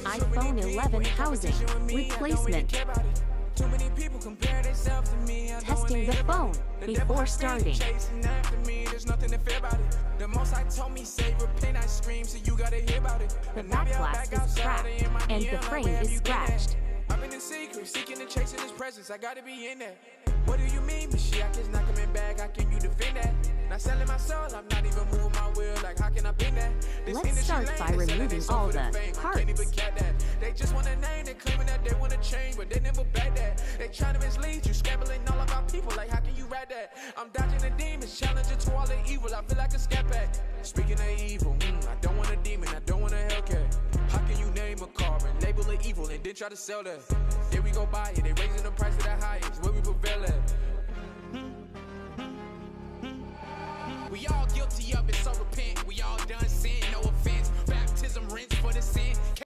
iPhone 11 housing replacement. Too many people compare themselves to me. Testing the phone before starting. There's nothing to fear about it. The most I told me, say repent, I scream, so you gotta hear about it. The back glass is cracked and the frame is scratched. I've been in secret, seeking and chasing his presence. I gotta be in there. What do you mean, Mashiach is not coming back? How can you defend that? Not selling my soul, I'm not even moving my will. Like, how can I pin that? Let's start by removing all the parts. They just want a name, they claiming that they want to change, but they never back that. They trying to mislead you, scrambling all of our people. Like, how can you ride that? I'm dodging the demons, challenging to all the evil. I feel like a scat pack. Speaking of evil, I don't want a demon, I don't want a Hellcat. How can you name a car and label it evil and then try to sell that? There we go buy it, they raising the price to the highest. Where we prevail at? We all guilty of it, so repent. We all done sin, no offense. Baptism rinse for the sin.